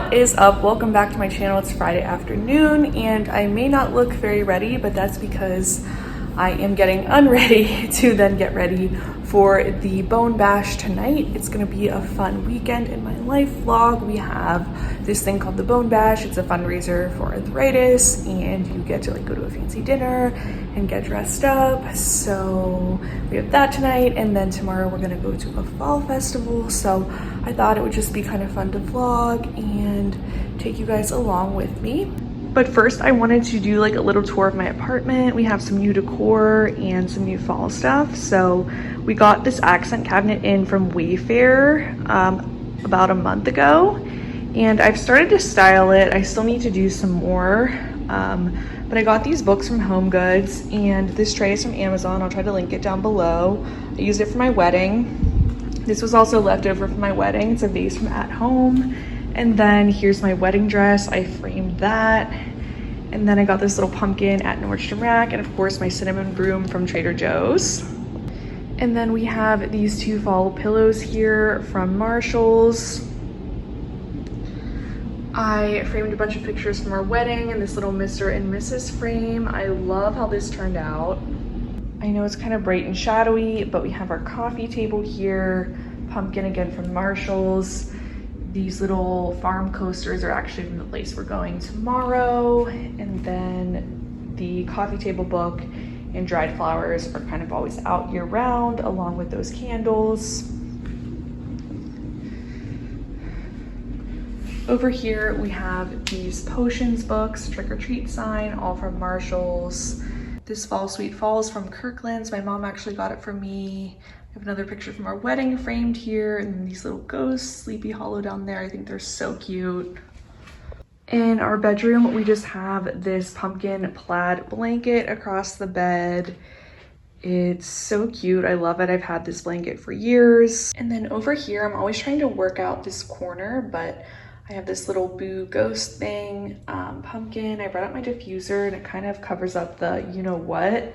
What is up? Welcome back to my channel. It's Friday afternoon and I may not look very ready, but that's because I am getting unready to then get ready for the bone bash tonight. It's gonna be a fun weekend in my life vlog. We have this thing called the bone bash. It's a fundraiser for arthritis and you get to like go to a fancy dinner and get dressed up. So we have that tonight, and then tomorrow we're gonna go to a fall festival. So I thought it would just be kind of fun to vlog and take you guys along with me. But first I wanted to do like a little tour of my apartment. We have some new decor and some new fall stuff. So we got this accent cabinet in from Wayfair about a month ago, and I've started to style it. I still need to do some more, but I got these books from Home Goods, and this tray is from Amazon. I'll try to link it down below. I used it for my wedding. This was also left over from my wedding. It's a vase from At Home. And then here's my wedding dress. I framed that. And then I got this little pumpkin at Nordstrom Rack, and of course my cinnamon broom from Trader Joe's. And then we have these two fall pillows here from Marshall's. I framed a bunch of pictures from our wedding in this little Mr. and Mrs. frame. I love how this turned out. I know it's kind of bright and shadowy, but we have our coffee table here, pumpkin again from Marshall's. These little farm coasters are actually from the place we're going tomorrow. And then the coffee table book and dried flowers are kind of always out year round, along with those candles. Over here we have these potions books, trick or treat sign, all from Marshall's. This Fall Sweet Falls from Kirkland's. My mom actually got it for me. I have another picture from our wedding framed here, and then these little ghosts, Sleepy Hollow down there. I think they're so cute. In our bedroom, we just have this pumpkin plaid blanket across the bed. It's so cute. I love it. I've had this blanket for years. And then over here, I'm always trying to work out this corner, but I have this little boo ghost thing, pumpkin. I brought out my diffuser and it kind of covers up the you know what.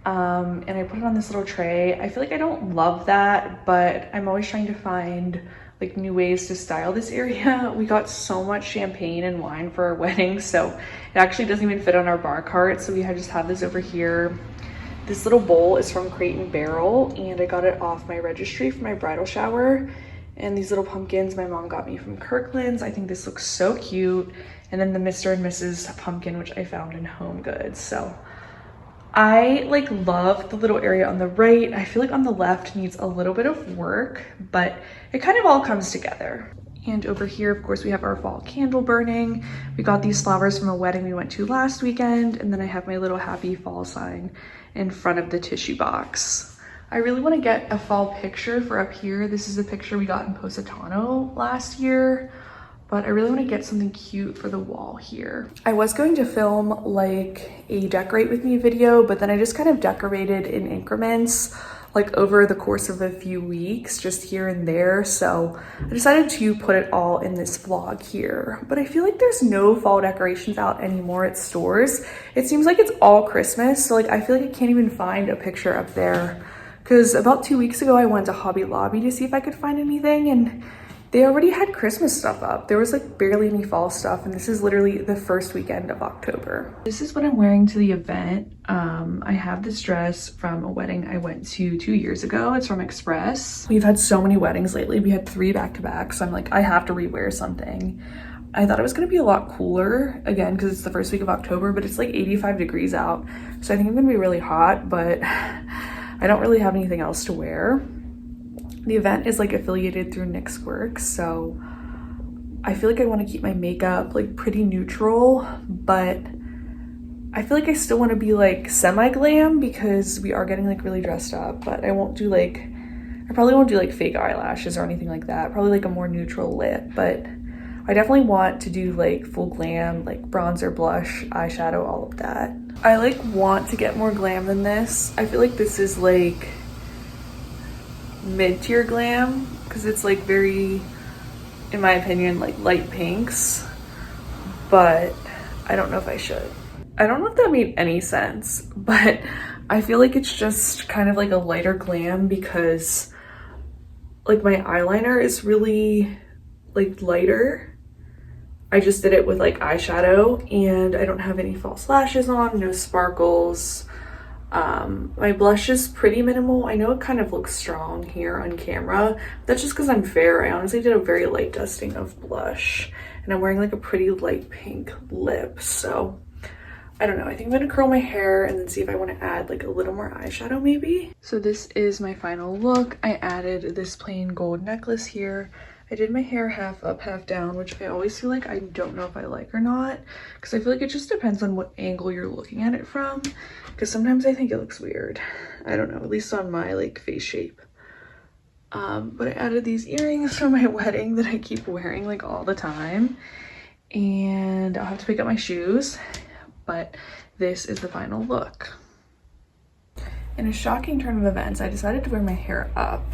And I put it on this little tray. I feel like I don't love that, but I'm always trying to find like new ways to style this area. We got so much champagne and wine for our wedding, so it actually doesn't even fit on our bar cart. So we just have this over here. This little bowl is from Crate and Barrel, and I got it off my registry for my bridal shower. And these little pumpkins my mom got me from Kirkland's. I think this looks so cute. And then the Mr. and Mrs. pumpkin, which I found in Home Goods. So I like love the little area on the right. I feel like on the left needs a little bit of work, but it kind of all comes together. And over here, of course, we have our fall candle burning. We got these flowers from a wedding we went to last weekend. And then I have my little happy fall sign in front of the tissue box. I really want to get a fall picture for up here. This is a picture we got in Positano last year, but I really want to get something cute for the wall here. I was going to film like a decorate with me video, but then I just kind of decorated in increments, like over the course of a few weeks, just here and there. So I decided to put it all in this vlog here. But I feel like there's no fall decorations out anymore at stores. It seems like it's all Christmas. So like I feel like I can't even find a picture up there. Because about 2 weeks ago, I went to Hobby Lobby to see if I could find anything, and they already had Christmas stuff up. There was like barely any fall stuff, and this is literally the first weekend of October. This is what I'm wearing to the event. I have this dress from a wedding I went to 2 years ago. It's from Express. We've had so many weddings lately. We had 3 back-to-back, so I'm like, I have to rewear something. I thought it was gonna be a lot cooler, again, because it's the first week of October, but it's like 85 degrees out. So I think I'm gonna be really hot, but I don't really have anything else to wear. The event is like affiliated through Nick's Work, so I feel like I want to keep my makeup like pretty neutral, but I feel like I still want to be like semi-glam because we are getting like really dressed up, but I probably won't do like fake eyelashes or anything like that. Probably like a more neutral lip, but I definitely want to do like full glam, like bronzer, blush, eyeshadow, all of that. I like want to get more glam than this. I feel like this is like mid-tier glam because it's like very, in my opinion, like light pinks, but I don't know if I should. I don't know if that made any sense, but I feel like it's just kind of like a lighter glam because like my eyeliner is really like lighter I just did it with like eyeshadow, and I don't have any false lashes on, no sparkles. My blush is pretty minimal. I know it kind of looks strong here on camera. That's just because I'm fair. I honestly did a very light dusting of blush, and I'm wearing like a pretty light pink lip. So I don't know. I think I'm gonna curl my hair and then see if I want to add like a little more eyeshadow maybe. So this is my final look. I added this plain gold necklace here. I did my hair half up, half down, which I always feel like I don't know if I like or not, because I feel like it just depends on what angle you're looking at it from, because sometimes I think it looks weird. I don't know, at least on my like face shape. But I added these earrings from my wedding that I keep wearing like all the time, and I'll have to pick up my shoes, but this is the final look. In a shocking turn of events, I decided to wear my hair up.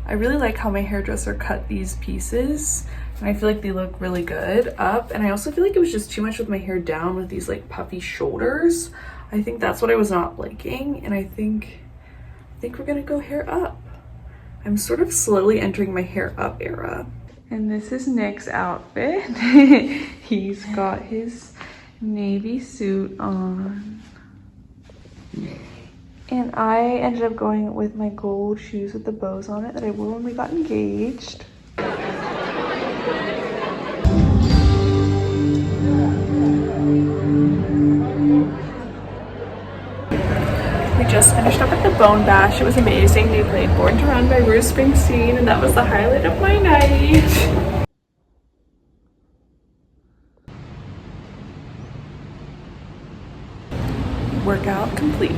I really like how my hairdresser cut these pieces, and I feel like they look really good up. And I also feel like it was just too much with my hair down with these like puffy shoulders. I think that's what I was not liking, and I think we're gonna go hair up. I'm sort of slowly entering my hair up era. And this is Nick's outfit. He's got his navy suit on. And I ended up going with my gold shoes with the bows on it that I wore when we got engaged. We just finished up at the Bone Bash. It was amazing. They played Born to Run by Bruce Springsteen, and that was the highlight of my night. Workout complete.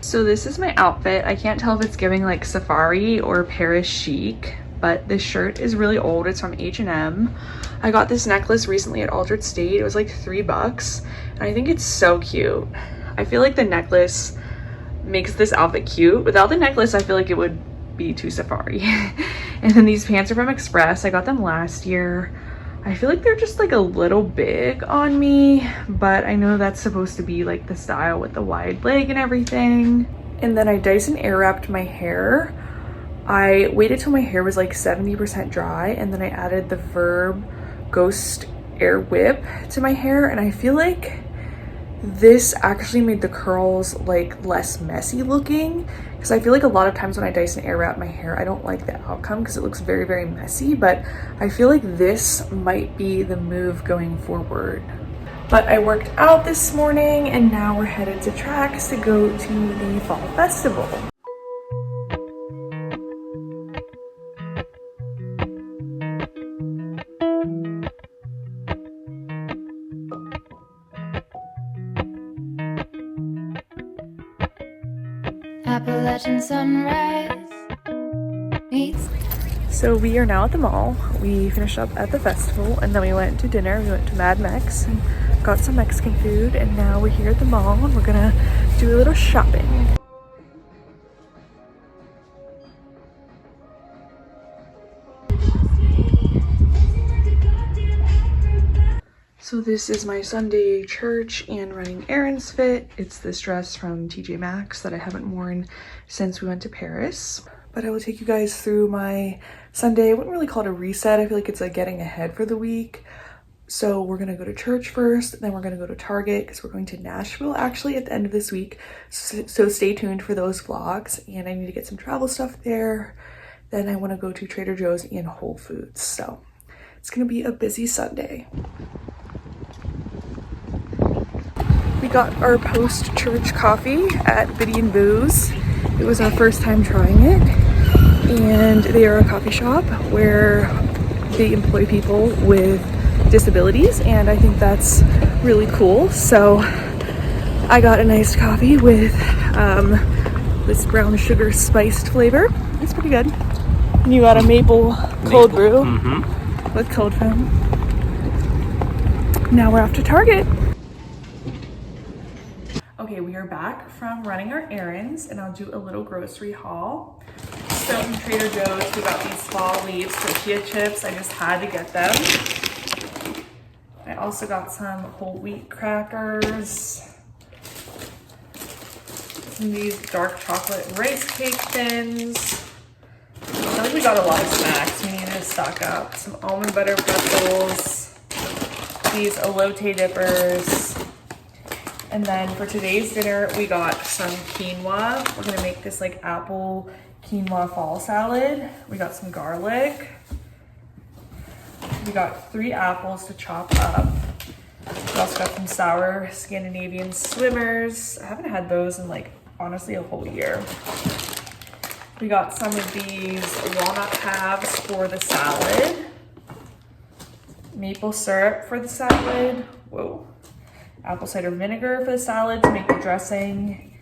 So this is my outfit. I can't tell if it's giving like safari or Paris chic, but this shirt is really old. It's from H&M. I got this necklace recently at Altered State. It was like $3, and I think it's so cute. I feel like the necklace makes this outfit cute. Without the necklace, I feel like it would be too safari. And then these pants are from Express. I got them last year. I feel like they're just like a little big on me, but I know that's supposed to be like the style with the wide leg and everything. And then I Dyson Airwrapped my hair. I waited till my hair was like 70% dry, and then I added the Verb Ghost Air Whip to my hair, and I feel like this actually made the curls like less messy looking, because I feel like a lot of times when I Dyson Airwrap my hair, I don't like the outcome because it looks very, very messy, but I feel like this might be the move going forward. But I worked out this morning, and now we're headed to Tracks to go to the fall festival. Appalachian sunrise meets. So we are now at the mall. We finished up at the festival, and then we went to dinner. We went to Mad Mex and got some Mexican food, and now we're here at the mall and we're gonna do a little shopping. So this is my Sunday church and running errands fit. It's this dress from TJ Maxx that I haven't worn since we went to Paris. But I will take you guys through my Sunday. I wouldn't really call it a reset. I feel like it's like getting ahead for the week. So we're gonna go to church first, then we're gonna go to Target because we're going to Nashville actually at the end of this week. So stay tuned for those vlogs, and I need to get some travel stuff there. Then I wanna go to Trader Joe's and Whole Foods. So it's gonna be a busy Sunday. We got our post-church coffee at Biddy and Booze. It was our first time trying it, and they are a coffee shop where they employ people with disabilities, and I think that's really cool. So I got a nice coffee with this brown sugar spiced flavor. It's pretty good. And you got a maple cold brew with cold foam. Now we're off to Target. Okay, we are back from running our errands, and I'll do a little grocery haul. So from Trader Joe's, we got these fall leaves tortilla chips. I just had to get them. I also got some whole wheat crackers. Some of these dark chocolate rice cake thins. I feel like we got a lot of snacks. We needed stock up. Some almond butter pretzels, these elote dippers, and then for today's dinner, we got some quinoa. We're gonna make this like apple quinoa fall salad. We got some garlic. We got 3 apples to chop up. We also got some sour Scandinavian swimmers. I haven't had those in like, honestly, a whole year. We got some of these walnut halves for the salad. Maple syrup for the salad. Whoa. Apple cider vinegar for the salad to make the dressing.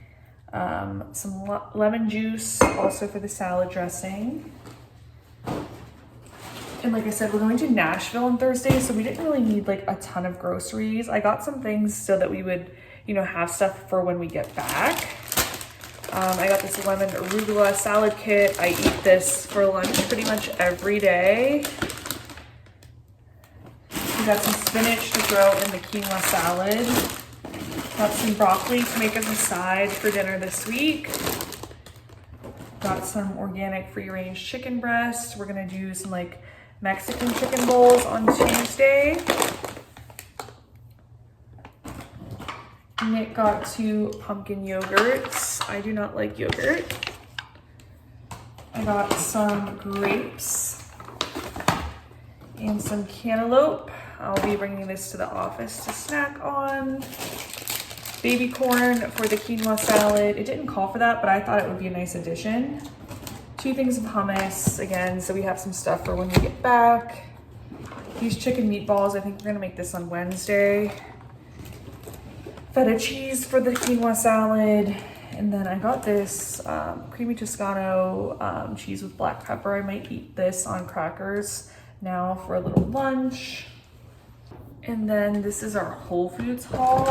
Some lemon juice also for the salad dressing. And like I said, we're going to Nashville on Thursday, so we didn't really need like a ton of groceries. I got some things so that we would, you know, have stuff for when we get back. I got this lemon arugula salad kit. I eat this for lunch pretty much every day. We got some spinach to throw in the quinoa salad. Got some broccoli to make as a side for dinner this week. Got some organic free-range chicken breast. We're gonna do some like Mexican chicken bowls on Tuesday. Nick got 2 pumpkin yogurts. I do not like yogurt. I got some grapes and some cantaloupe. I'll be bringing this to the office to snack on. Baby corn for the quinoa salad. It didn't call for that, but I thought it would be a nice addition. 2 things of hummus, again, so we have some stuff for when we get back. These chicken meatballs, I think we're gonna make this on Wednesday. Feta cheese for the quinoa salad. And then I got this creamy Toscano cheese with black pepper. I might eat this on crackers now for a little lunch. And then this is our Whole Foods haul.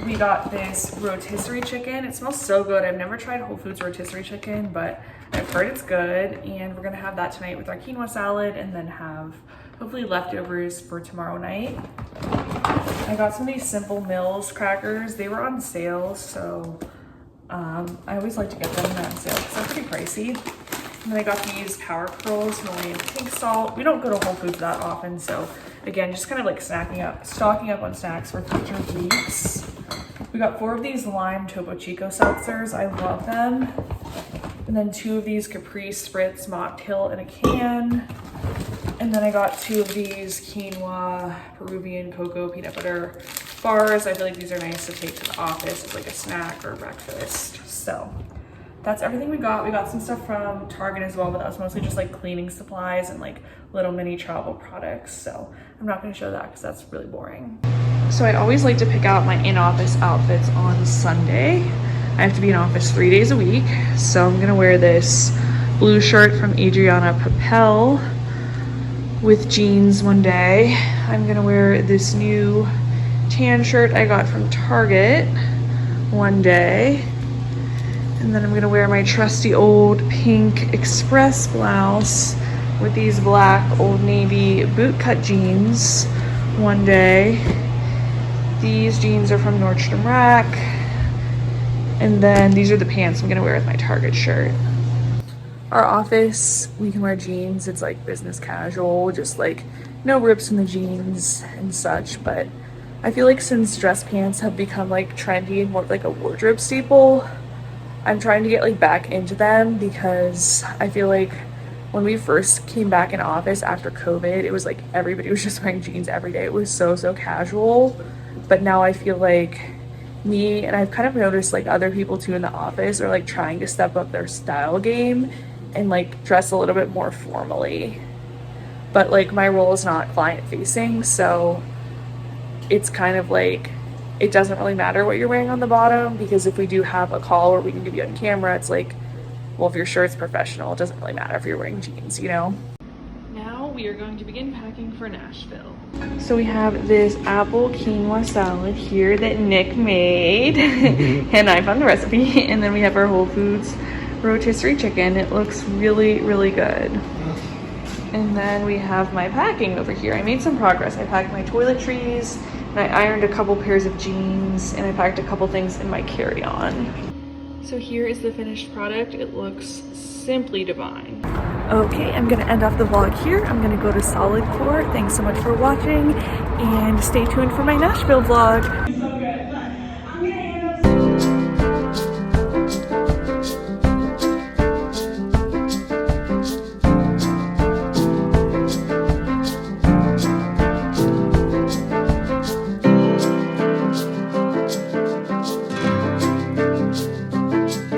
We got this rotisserie chicken. It smells so good. I've never tried Whole Foods rotisserie chicken, but I've heard it's good. And we're gonna have that tonight with our quinoa salad and then have hopefully leftovers for tomorrow night. I got some of these Simple Mills crackers. They were on sale, so I always like to get them on sale because they're pretty pricey. And then I got these Power Pearls, Himalayan pink salt. We don't go to Whole Foods that often, so again, just kind of like stocking up on snacks for future weeks. We got 4 of these lime Topo Chico seltzers. I love them. And then 2 of these Capri Spritz mocktail in a can. And then I got 2 of these quinoa Peruvian cocoa peanut butter bars. I feel like these are nice to take to the office as like a snack or breakfast. So that's everything we got. We got some stuff from Target as well, but that was mostly just like cleaning supplies and like little mini travel products. So I'm not gonna show that because that's really boring. So I always like to pick out my in-office outfits on Sunday. I have to be in office 3 days a week. So I'm gonna wear this blue shirt from Adriana Papel with jeans one day. I'm gonna wear this new tan shirt I got from Target one day. And then I'm gonna wear my trusty old pink Express blouse with these black Old Navy bootcut jeans one day. These jeans are from Nordstrom Rack. And then these are the pants I'm gonna wear with my Target shirt. Our office, we can wear jeans. It's like business casual, just like no rips in the jeans and such. But I feel like since dress pants have become like trendy and more like a wardrobe staple, I'm trying to get like back into them because I feel like when we first came back in office after COVID, it was like everybody was just wearing jeans every day. It was so casual. But now I feel like me, and I've kind of noticed like other people too in the office are like trying to step up their style game and like dress a little bit more formally. But like my role is not client facing, so it's kind of like it doesn't really matter what you're wearing on the bottom, because if we do have a call where we can give you on camera, it's like, well, if your shirt's professional, it doesn't really matter if you're wearing jeans, you know? Now we are going to begin packing for Nashville. So we have this apple quinoa salad here that Nick made and I found the recipe. And then we have our Whole Foods rotisserie chicken. It looks really good. And then we have my packing over here. I made some progress. I packed my toiletries and I ironed a couple pairs of jeans and I packed a couple things in my carry-on. So here is the finished product. It looks simply divine. Okay, I'm gonna end off the vlog here. I'm gonna go to Solid Core. Thanks so much for watching and stay tuned for my Nashville vlog.